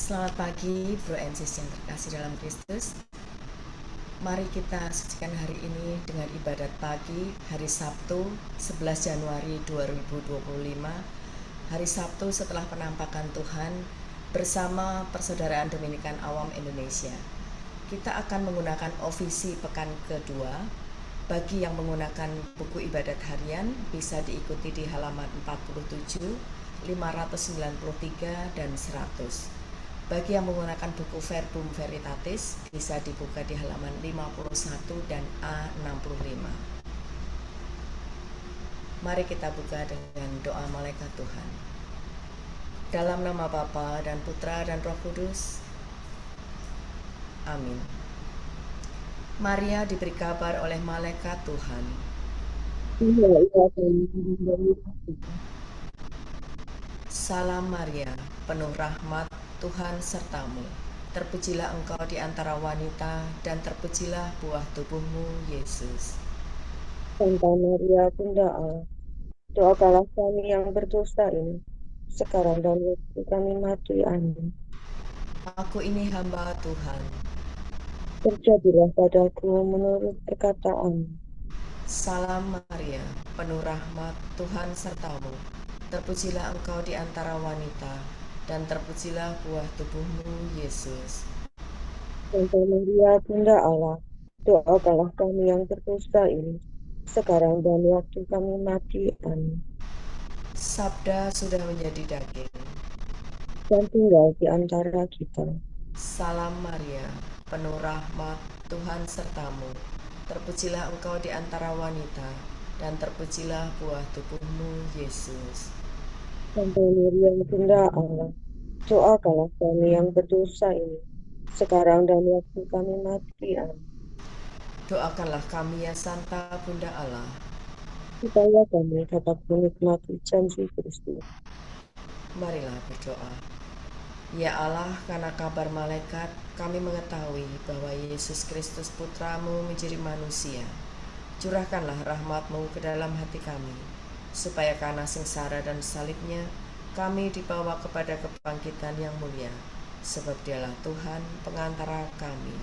Selamat pagi, Bro and Sis yang terkasih dalam Kristus. Mari kita sucikan hari ini dengan ibadat pagi hari Sabtu 11 Januari 2025, hari Sabtu setelah penampakan Tuhan bersama Persaudaraan Dominikan Awam Indonesia. Kita akan menggunakan ofisi pekan kedua. Bagi yang menggunakan buku ibadat harian bisa diikuti di halaman 47, 593, dan 100. Bagi yang menggunakan buku Verbum Veritatis bisa dibuka di halaman 51 dan A65. Mari kita buka dengan doa malaikat Tuhan. Dalam nama Bapa dan Putra dan Roh Kudus. Amin. Maria diberi kabar oleh malaikat Tuhan. Salam Maria, penuh rahmat, Tuhan sertamu. Terpujilah engkau di antara wanita, dan terpujilah buah tubuhmu, Yesus. Santa Maria, Bunda Allah, doakanlah kami yang berdosa ini, sekarang dan waktu kami mati. Amin. Aku ini hamba Tuhan. Terjadilah padaku menurut perkataan. Salam Maria, penuh rahmat, Tuhan sertamu. Terpujilah engkau di antara wanita, dan terpujilah buah tubuhmu, Yesus. Santa Maria, Bunda Allah, doakanlah kami yang berdosa ini, sekarang dan waktu kami mati. Amin. Sabda sudah menjadi daging. Dan tinggal di antara kita. Salam Maria, penuh rahmat, Tuhan sertamu. Terpujilah engkau di antara wanita, dan terpujilah buah tubuhmu, Yesus. Santa Maria, Bunda Allah, doakanlah kami yang berdosa ini, sekarang dan waktu kami mati. Amin. Doakanlah kami ya Santa Bunda Allah, Supaya kami dapat menikmati janji Kristus. marilah berdoa. Ya Allah, karena kabar malaikat, kami mengetahui bahwa Yesus Kristus Putramu menjadi manusia. Curahkanlah rahmat-Mu ke dalam hati kami, supaya karena sengsara dan salibnya, kami dibawa kepada kebangkitan yang mulia, sebab Dialah Tuhan pengantara kami.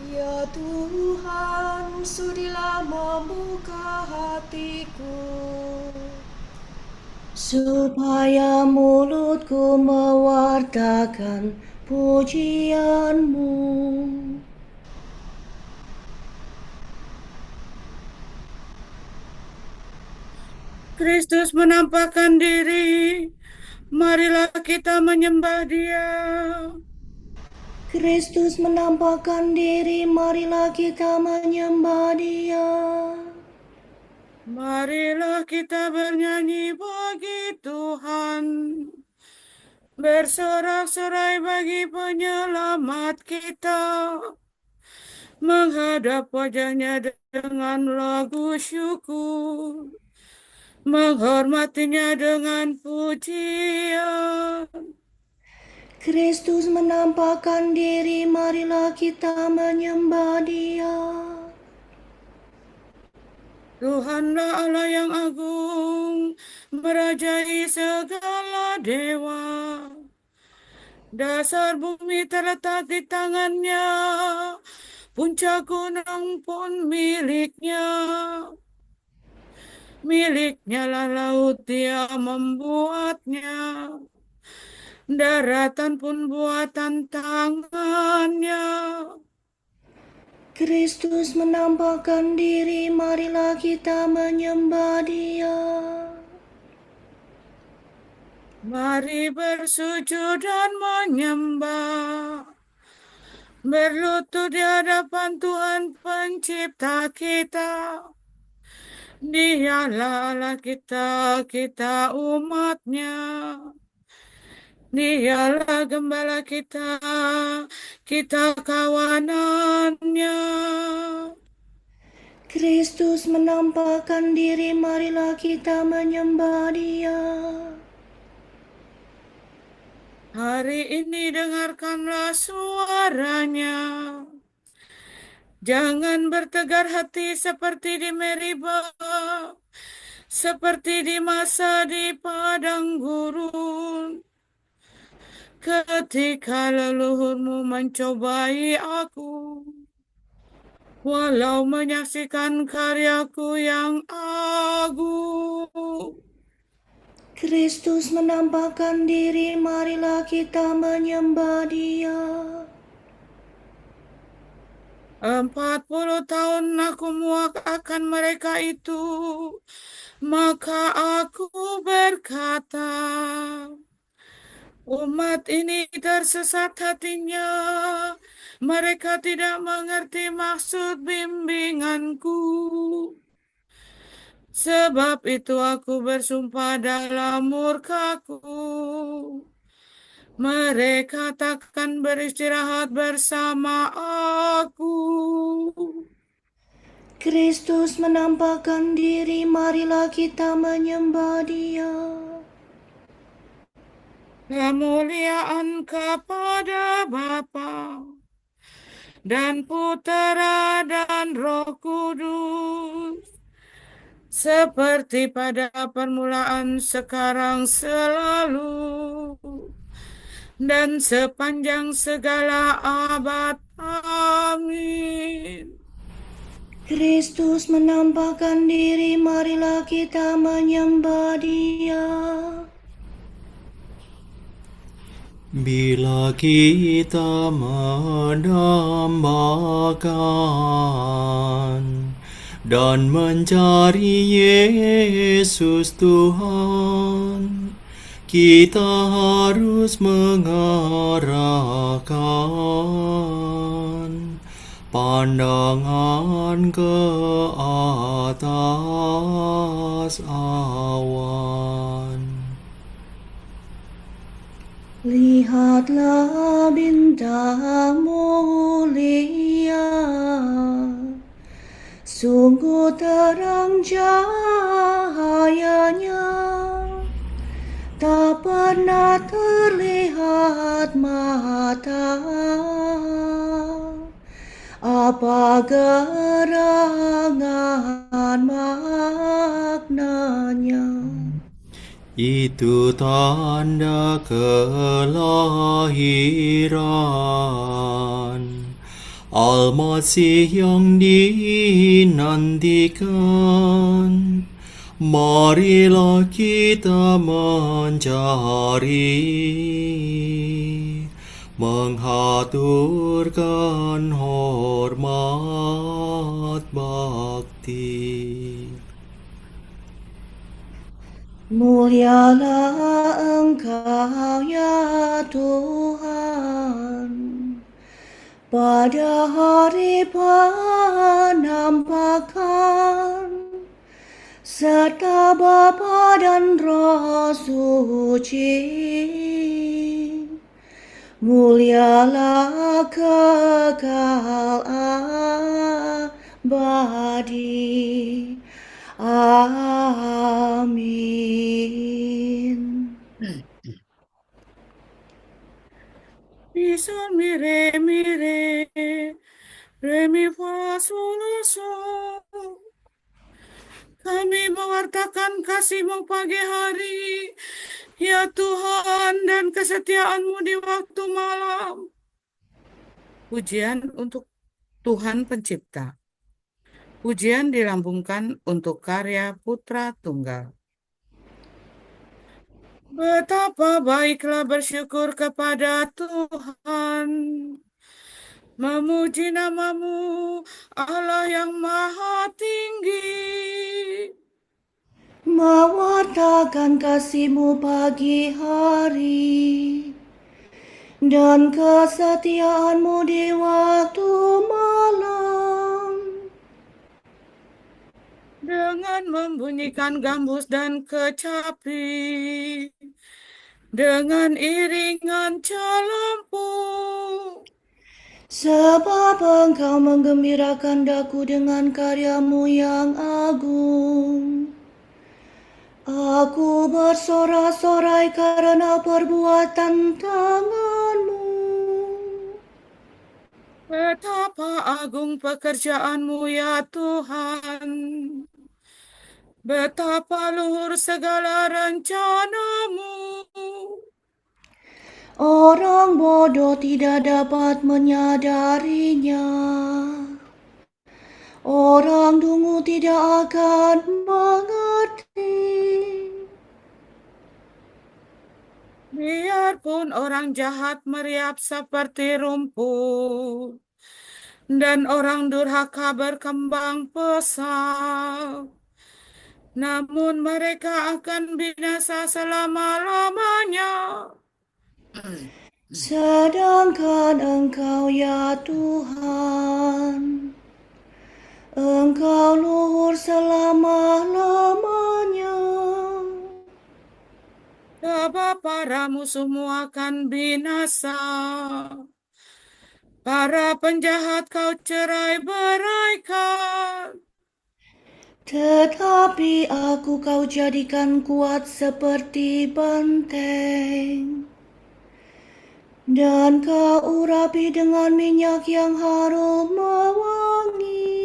Ya Tuhan, sudilah membuka hatiku, supaya mulutku mewartakan pujian-Mu. Kristus menampakkan diri, marilah kita menyembah Dia. Kristus menampakkan diri, marilah kita menyembah Dia. Marilah kita bernyanyi bagi Tuhan, bersorak-sorai bagi penyelamat kita, menghadap wajahnya dengan lagu syukur, menghormatinya dengan pujian. Kristus menampakkan diri, marilah kita menyembah Dia. Tuhanlah Allah yang agung, merajai segala dewa. Dasar bumi terletak di tangannya, puncak gunung pun miliknya. Miliknya lah laut, Dia membuatnya. Daratan pun buatan tangannya. Kristus menampakkan diri, marilah kita menyembah Dia. Mari bersujud dan menyembah, berlutut di hadapan Tuhan pencipta kita. Dialah Allah kita, kita umatnya. Dialah gembala kita, kita kawanannya. Kristus menampakkan diri, marilah kita menyembah Dia. Hari ini dengarkanlah suaranya. Jangan bertegar hati seperti di Meriba, seperti di masa di padang gurun. ketika leluhurmu mencobai aku, walau menyaksikan karyaku yang agung. Kristus menampakkan diri, marilah kita menyembah Dia. 40 tahun aku muak akan mereka itu, maka aku berkata, umat ini tersesat hatinya, mereka tidak mengerti maksud bimbinganku. Sebab itu aku bersumpah dalam murkaku, mereka takkan beristirahat bersama aku. Kristus menampakkan diri, marilah kita menyembah Dia. Kemuliaan kepada Bapa dan Putera dan Roh Kudus, seperti pada permulaan, sekarang, selalu, dan sepanjang segala abad. Amin. Kristus menampakkan diri, marilah kita menyembah Dia. Bila kita mendambakan dan mencari Yesus Tuhan, kita harus mengarahkan pandangan ke atas awan. Lihatlah bintang mulia, sungguh terang cahayanya, tak pernah terlihat mata. Apa gerangan maknanya? Itu tanda kelahiran Al-Masih yang dinantikan. Marilah kita mencari, menghaturkan hormat bakti. Mulialah Engkau ya Tuhan, pada hari penampakan, serta Bapa dan Roh Suci. Mulialah kekal abadi. Amin. Mi sol mi re mi fa sol la sol. Kami mewartakan kasih-Mu pagi hari, ya Tuhan, dan kesetiaan-Mu di waktu malam. Pujian untuk Tuhan Pencipta. Pujian dilambungkan untuk karya Putra Tunggal. Betapa baiklah bersyukur kepada Tuhan, memuji nama-Mu, Allah yang Maha Tinggi. Mewartakan kasih-Mu pagi hari, dan kesetiaan-Mu di waktu malam. Dengan membunyikan gambus dan kecapi, dengan iringan calampung. Sebab Engkau menggembirakan daku dengan karya-Mu yang agung. Aku bersorak-sorai karena perbuatan tangan-Mu. Betapa agung pekerjaan-Mu ya Tuhan. Betapa luhur segala rencana-Mu. Orang bodoh tidak dapat menyadarinya. Orang dungu tidak akan mengerti. Biarpun orang jahat meriap seperti rumput, dan orang durhaka berkembang pesat, namun mereka akan binasa selama-lamanya. Sedangkan Engkau ya Tuhan, Engkau luhur selama-lamanya. Sebab para musuhmu akan binasa, para penjahat kau cerai-beraikan. Tetapi aku kau jadikan kuat seperti benteng, dan kau urapi dengan minyak yang harum mewangi.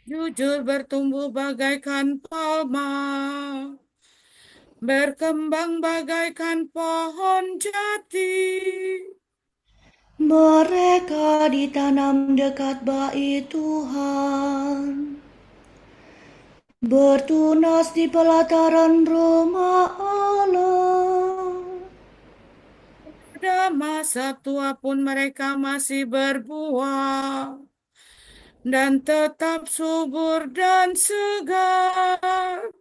Jujur bertumbuh bagaikan palma, berkembang bagaikan pohon jati. Mereka ditanam dekat bait Tuhan, bertunas di pelataran rumah Allah. Pada masa tua pun mereka masih berbuah, dan tetap subur dan segar.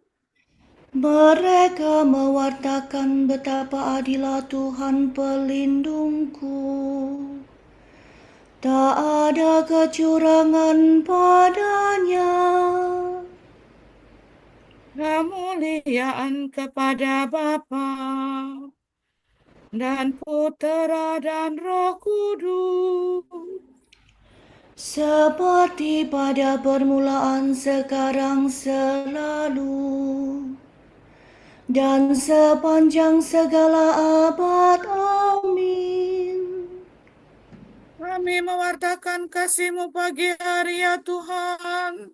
Mereka mewartakan betapa adilah Tuhan pelindungku. Tak ada kecurangan padanya. Kemuliaan kepada Bapa dan Putera dan Roh Kudus, Seperti pada permulaan, sekarang, selalu, dan sepanjang segala abad. Amin. kami mewartakan kasih-Mu pagi hari ya Tuhan,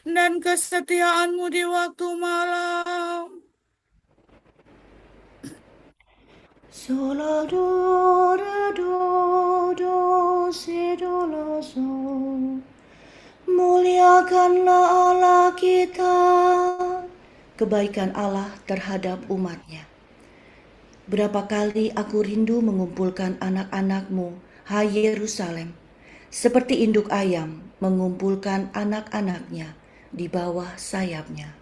dan kesetiaan-Mu di waktu malam. Sola do re do si do la sol. Muliakanlah Allah kita. Kebaikan Allah terhadap umatnya. Berapa kali aku rindu mengumpulkan anak-anak-Mu, hai Yerusalem, seperti induk ayam mengumpulkan anak-anaknya di bawah sayapnya.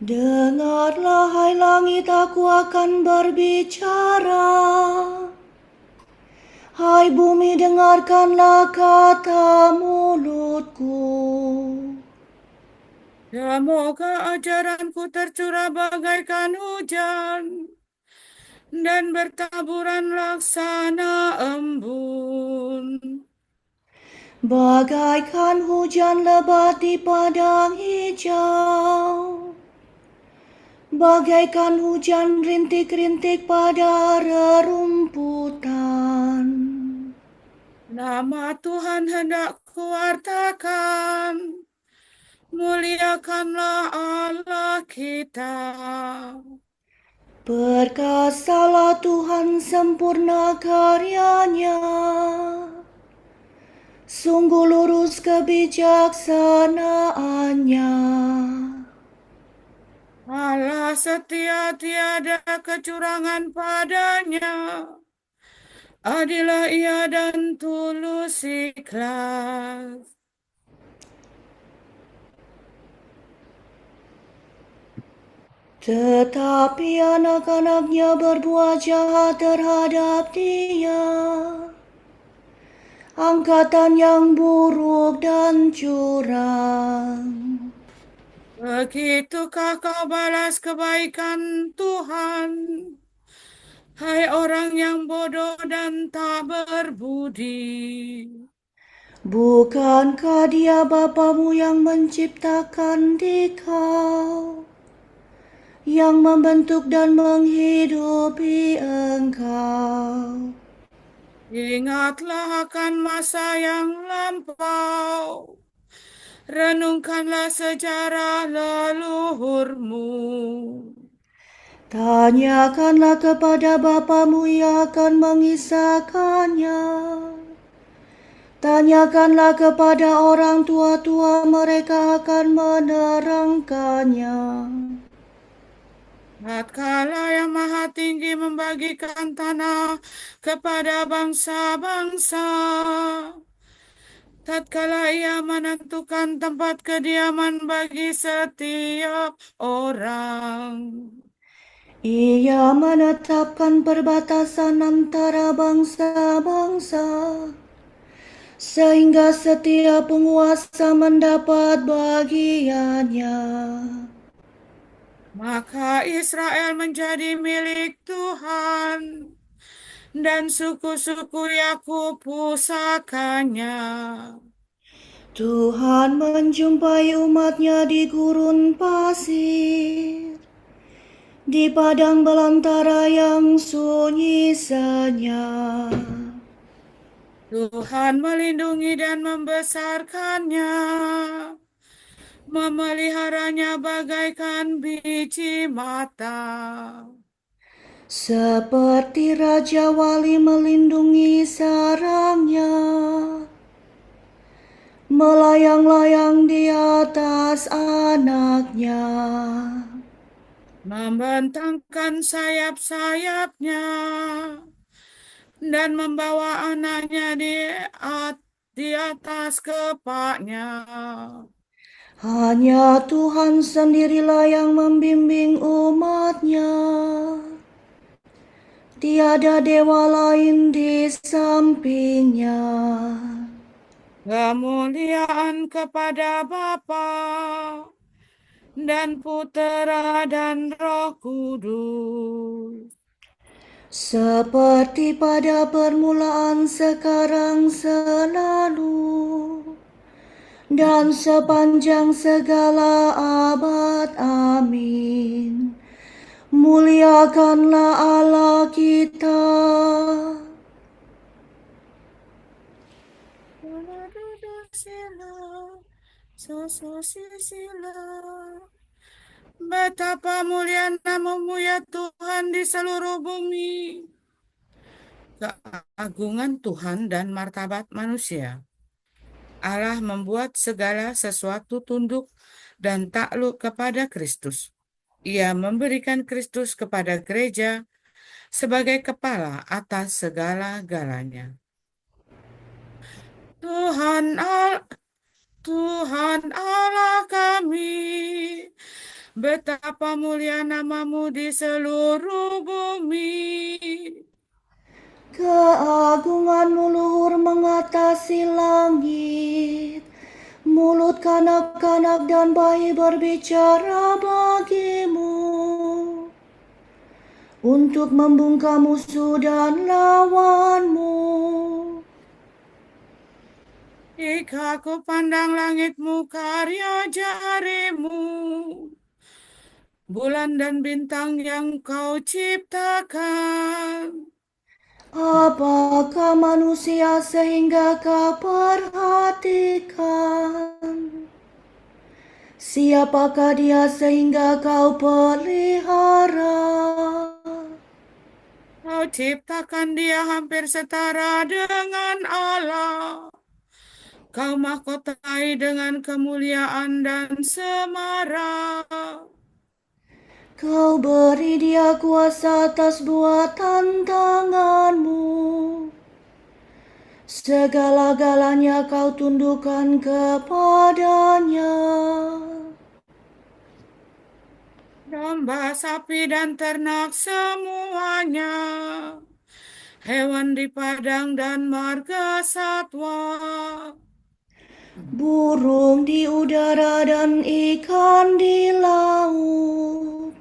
Dengarlah hai langit, aku akan berbicara. Hai bumi, dengarkanlah kata mulutku. Semoga ajaranku tercurah bagaikan hujan, dan bertaburan laksana embun. Bagaikan hujan lebat di padang hijau, bagaikan hujan rintik-rintik pada rerumputan. Nama Tuhan hendak kuwartakan, muliakanlah Allah kita. Perkasalah Tuhan, sempurna karyanya, sungguh lurus kebijaksanaannya. Allah setia, tiada kecurangan padanya. Adilah ia dan tulus ikhlas. Tetapi anak-anaknya berbuat jahat terhadap dia. Angkatan yang buruk dan curang. Begitukah kau balas kebaikan Tuhan, hai orang yang bodoh dan tak berbudi? Bukankah dia Bapamu yang menciptakan dikau, yang membentuk dan menghidupi engkau? Ingatlah akan masa yang lampau, renungkanlah sejarah leluhurmu. Tanyakanlah kepada Bapamu, Ia akan mengisahkannya. Tanyakanlah kepada orang tua-tua, mereka akan menerangkannya. Tatkala Yang Maha Tinggi membagikan tanah kepada bangsa-bangsa, tatkala Ia menentukan tempat kediaman bagi setiap orang, Ia menetapkan perbatasan antara bangsa-bangsa, sehingga setiap penguasa mendapat bagiannya. maka Israel menjadi milik Tuhan, dan suku-suku Yakub pusakanya. Tuhan menjumpai umatnya di gurun pasir, di padang belantara yang sunyi senyap. Tuhan melindungi dan membesarkannya, memeliharanya bagaikan biji mata. Seperti Raja Wali melindungi sarangnya, melayang-layang di atas anaknya. Membentangkan sayap-sayapnya dan membawa anaknya di atas kepaknya. Hanya Tuhan sendirilah yang membimbing umatnya. Tiada dewa lain di sampingnya. Kemuliaan kepada Bapa dan Putera dan Roh Kudus, Seperti pada permulaan, sekarang, selalu, dan sepanjang segala abad. Amin. Muliakanlah Allah kita. Betapa mulia namamu ya Tuhan di seluruh bumi. Keagungan Tuhan dan martabat manusia. Allah membuat segala sesuatu tunduk dan takluk kepada Kristus. Ia memberikan Kristus kepada gereja sebagai kepala atas segala-galanya. Tuhan Allah kami, betapa mulia namamu di seluruh bumi. Keagunganmu luhur mengatasi langit. Mulut kanak-kanak dan bayi berbicara bagimu, untuk membungkam musuh dan lawanmu. Jika aku pandang langitmu, karya jarimu, bulan dan bintang yang kau ciptakan. Apakah manusia sehingga kau perhatikan? Siapakah dia sehingga kau pelihara? Kau ciptakan dia hampir setara dengan Allah. Kau mahkotai dengan kemuliaan dan semara. Kau beri dia kuasa atas buatan tanganmu. Segala-galanya kau tundukkan kepadanya. Domba, sapi, dan ternak semuanya, hewan di padang dan marga satwa, Burung di udara dan ikan di laut,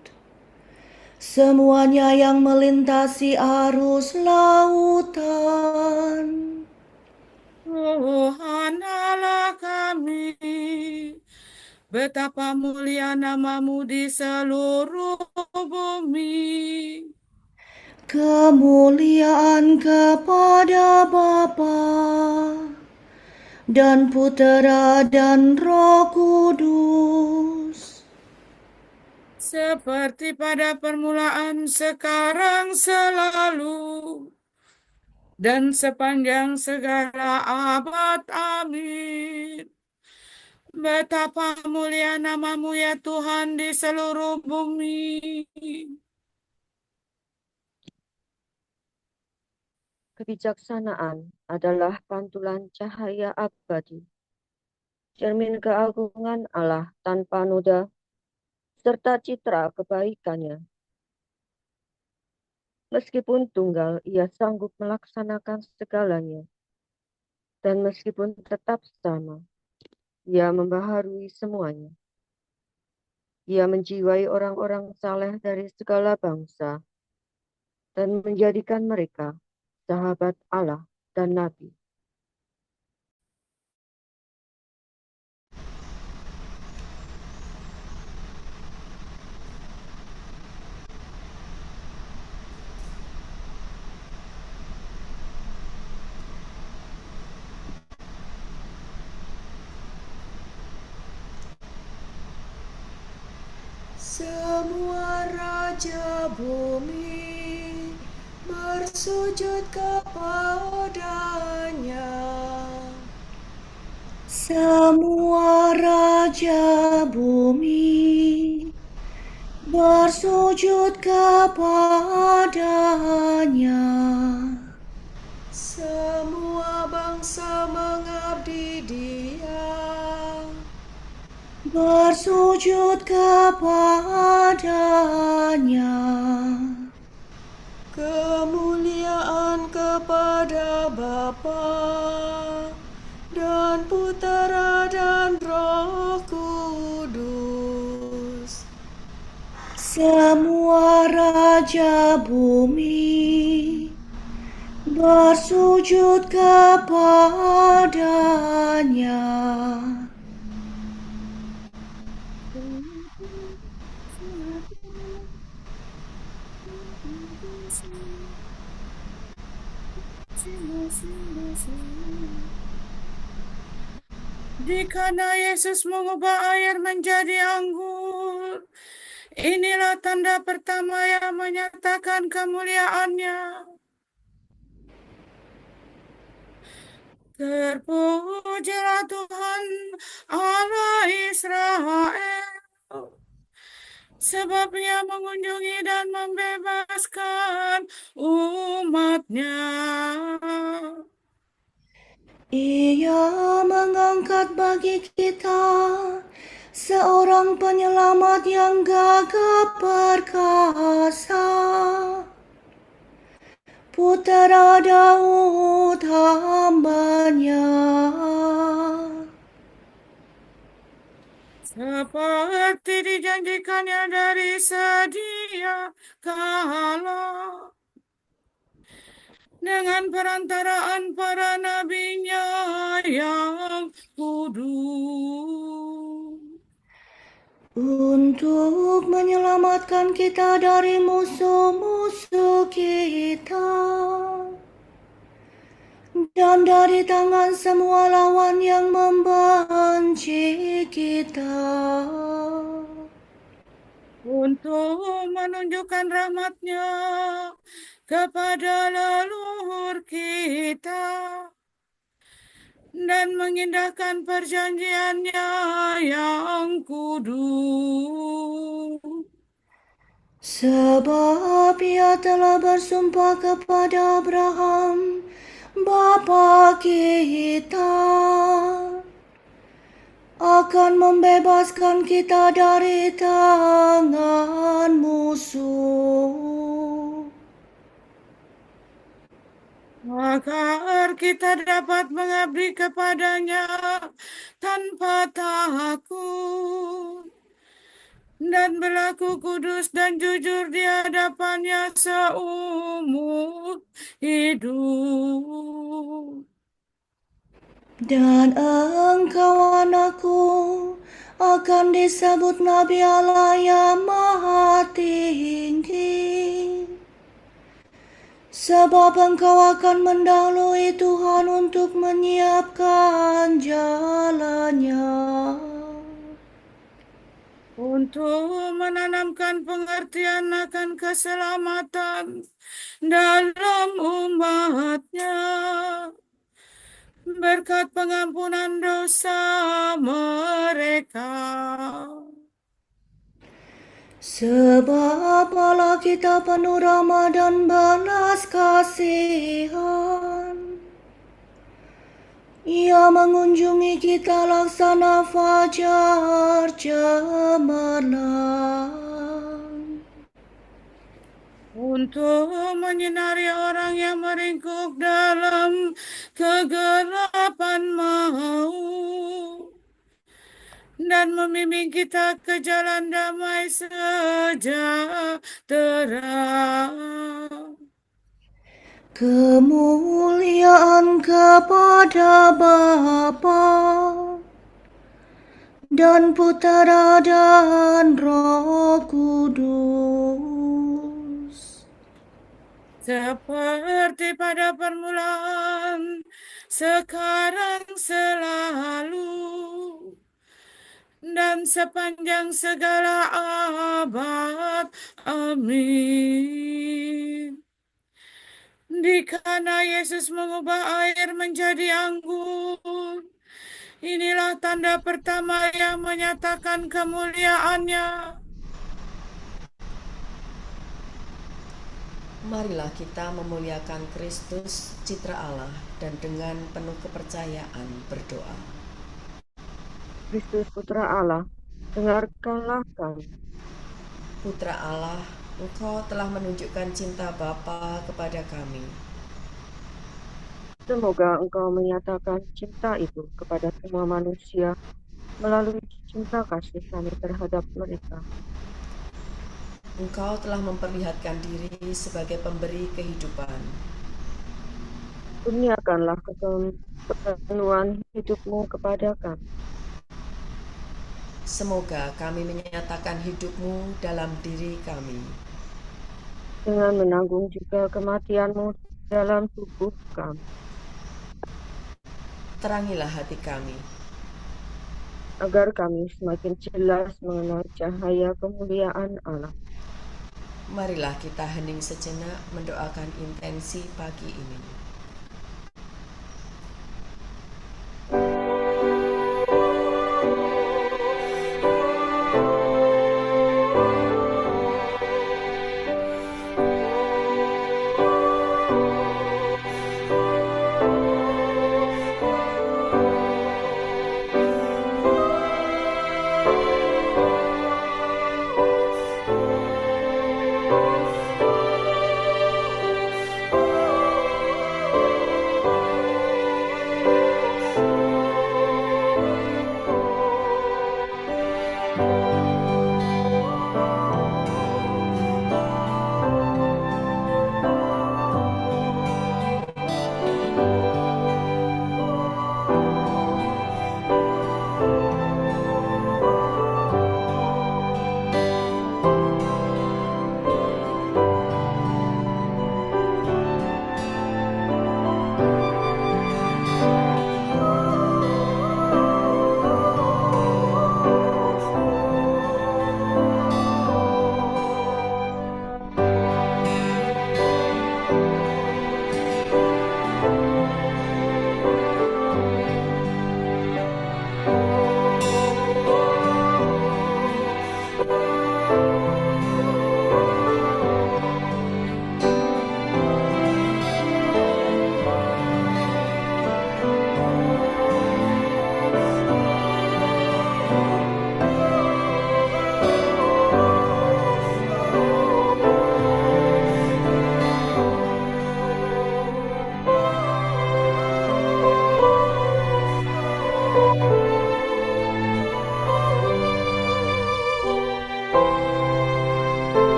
semuanya yang melintasi arus lautan. Tuhan Allah kami, betapa mulia namamu di seluruh bumi. Kemuliaan kepada Bapa dan Putera dan Roh Kudus, seperti pada permulaan, sekarang, selalu, dan sepanjang segala abad. Amin. Betapa mulia nama-Mu ya Tuhan di seluruh bumi. Kebijaksanaan adalah pantulan cahaya abadi, cermin keagungan Allah tanpa noda, serta citra kebaikannya. Meskipun tunggal, ia sanggup melaksanakan segalanya. Dan meskipun tetap sama, ia membaharui semuanya. Ia menjiwai orang-orang saleh dari segala bangsa dan menjadikan mereka sahabat Allah dan Nabi. Semua raja bumi bersujud kepadanya. Semua raja bumi bersujud kepadanya. Semua bangsa mengabdi Dia. Bersujud kepadanya. Kemuliaan kepada Bapa dan Putera dan Roh Kudus. Semua raja bumi bersujud kepadanya. Dikala Yesus mengubah air menjadi anggur, inilah tanda pertama yang menyatakan kemuliaannya. Terpujilah Tuhan Allah Israel, sebab Ia mengunjungi dan membebaskan umat-Nya. Ia mengangkat bagi kita seorang penyelamat yang gagah perkasa, Putera Daud hamba-Nya. Seperti dijanjikannya dari sedia kala, dengan perantaraan para nabinya yang kudus, untuk menyelamatkan kita dari musuh-musuh kita dan dari tangan semua lawan yang membenci kita, untuk menunjukkan rahmat-Nya kepada leluhur kita dan mengindahkan perjanjiannya yang kudus. sebab Ia telah bersumpah kepada Abraham, bapa kita, akan membebaskan kita dari tangan musuh, agar kita dapat mengabdi kepadanya tanpa takut dan berlaku kudus dan jujur di hadapannya seumur hidup. dan engkau anakku akan disebut Nabi Allah yang Maha Tinggi, sebab engkau akan mendahului Tuhan untuk menyiapkan jalannya. untuk menanamkan pengertian akan keselamatan dalam umatnya, berkat pengampunan dosa mereka. Sebab Allah kita penuh rahmat dan belas kasihan. Ia mengunjungi kita laksana fajar cemerlang, untuk menyinari orang yang meringkuk dalam kegelapan maut, dan membimbing kita ke jalan damai sejahtera. kemuliaan kepada Bapa dan Putera dan Roh Kudus, Seperti pada permulaan, sekarang, selalu, dan sepanjang segala abad. Amin. Dikana Yesus mengubah air menjadi anggur, inilah tanda pertama yang menyatakan kemuliaannya. Marilah kita memuliakan Kristus, citra Allah, dan dengan penuh kepercayaan berdoa. Kristus Putra Allah, dengarkanlah kami. Putra Allah, Engkau telah menunjukkan cinta Bapa kepada kami. Semoga Engkau menyatakan cinta itu kepada semua manusia melalui cinta kasih kami terhadap mereka. Engkau telah memperlihatkan diri sebagai pemberi kehidupan. Kurniakanlah kepenuhan hidupmu kepada kami. Semoga kami menyatakan hidup-Mu dalam diri kami. Dengan menanggung juga kematian-Mu dalam tubuh kami. Terangilah hati kami, agar kami semakin jelas mengenal cahaya kemuliaan Allah. marilah kita hening sejenak mendoakan intensi pagi ini.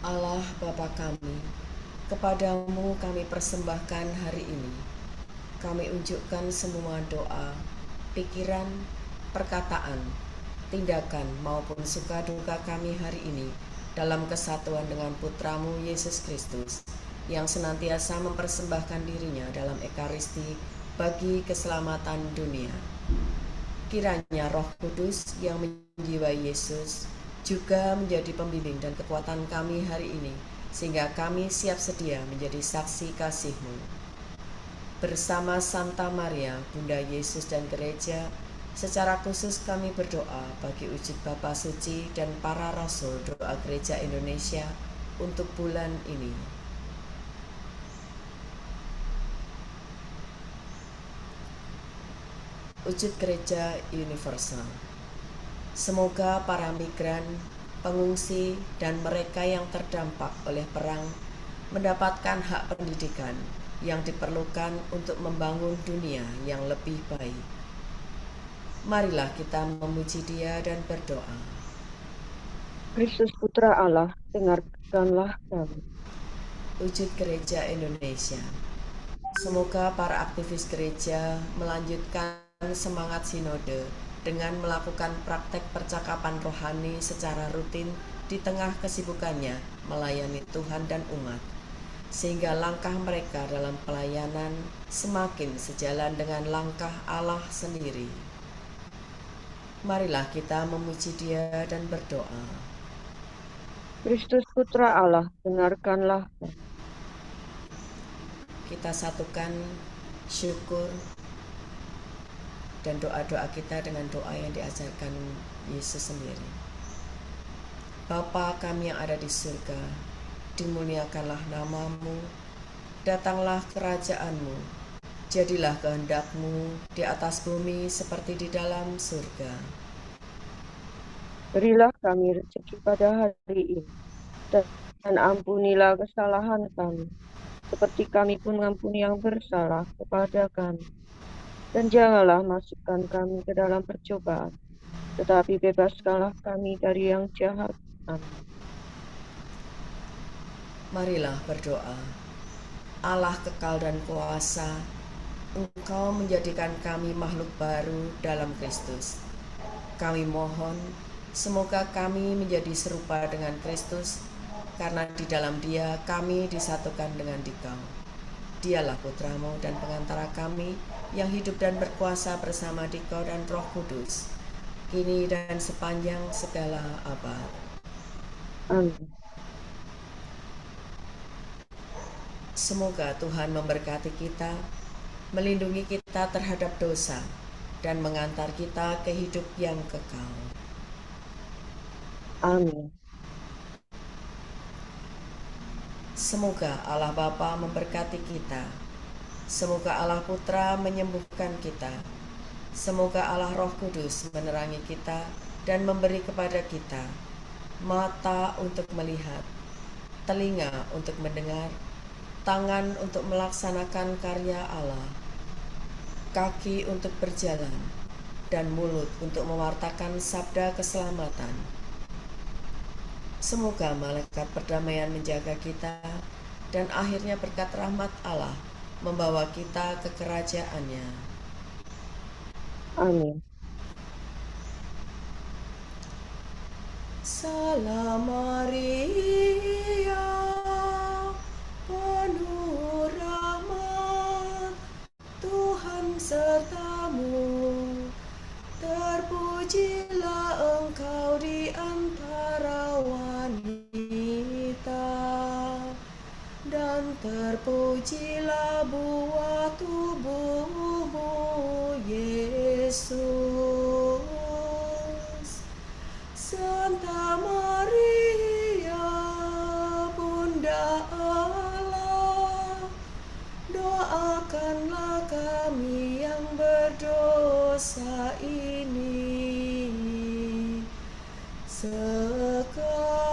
Allah Bapa kami, kepadamu kami persembahkan hari ini. Kami unjukkan semua doa, pikiran, perkataan, tindakan maupun suka duka kami hari ini dalam kesatuan dengan Putramu Yesus Kristus, yang senantiasa mempersembahkan dirinya dalam Ekaristi bagi keselamatan dunia. Kiranya Roh Kudus yang menjiwai Yesus juga menjadi pembimbing dan kekuatan kami hari ini, sehingga kami siap sedia menjadi saksi kasih-Mu. Bersama Santa Maria, Bunda Yesus dan Gereja, secara khusus kami berdoa bagi wujud Bapa Suci dan para Rasul Doa Gereja Indonesia untuk bulan ini. Wujud Gereja Universal. Semoga para migran, pengungsi, dan mereka yang terdampak oleh perang mendapatkan hak pendidikan yang diperlukan untuk membangun dunia yang lebih baik. Marilah kita memuji Dia dan berdoa. Kristus Putra Allah, dengarkanlah kami. Wujud Gereja Indonesia. Semoga para aktivis gereja melanjutkan semangat sinode dengan melakukan praktek percakapan rohani secara rutin di tengah kesibukannya melayani Tuhan dan umat, sehingga langkah mereka dalam pelayanan semakin sejalan dengan langkah Allah sendiri. Marilah kita memuji Dia dan berdoa. Kristus Putra Allah, dengarkanlah kami. Kita satukan syukur dan doa-doa kita dengan doa yang diajarkan Yesus sendiri. Bapa kami yang ada di surga, dimuliakanlah nama-Mu, datanglah kerajaan-Mu, jadilah kehendak-Mu di atas bumi seperti di dalam surga. Berilah kami rezeki pada hari ini, dan ampunilah kesalahan kami, seperti kami pun mengampuni yang bersalah kepada kami. Dan janganlah masukkan kami ke dalam percobaan, tetapi bebaskanlah kami dari yang jahat. Amin. Marilah berdoa. Allah kekal dan kuasa, Engkau menjadikan kami makhluk baru dalam Kristus. Kami mohon, semoga kami menjadi serupa dengan Kristus, karena di dalam Dia kami disatukan dengan Dikau. Dialah Putra-Mu dan pengantara kami, yang hidup dan berkuasa bersama Dikau dan Roh Kudus, kini dan sepanjang segala abad. Amin. Semoga Tuhan memberkati kita, melindungi kita terhadap dosa, dan mengantar kita ke hidup yang kekal. Amin. Semoga Allah Bapa memberkati kita. Semoga Allah Putra menyembuhkan kita. Semoga Allah Roh Kudus menerangi kita dan memberi kepada kita mata untuk melihat, telinga untuk mendengar, tangan untuk melaksanakan karya Allah, kaki untuk berjalan, dan mulut untuk mewartakan sabda keselamatan. Semoga malaikat perdamaian menjaga kita, dan akhirnya berkat rahmat Allah membawa kita ke kerajaan-Nya. Amin. Salam Maria, penuh rahmat, Tuhan sertamu. Terpujilah Engkau di antara wanita, dan terpujilah buah tubuhmu, Yesus. Santa Maria, Bunda Allah, doakanlah kami yang berdosa ini sekarang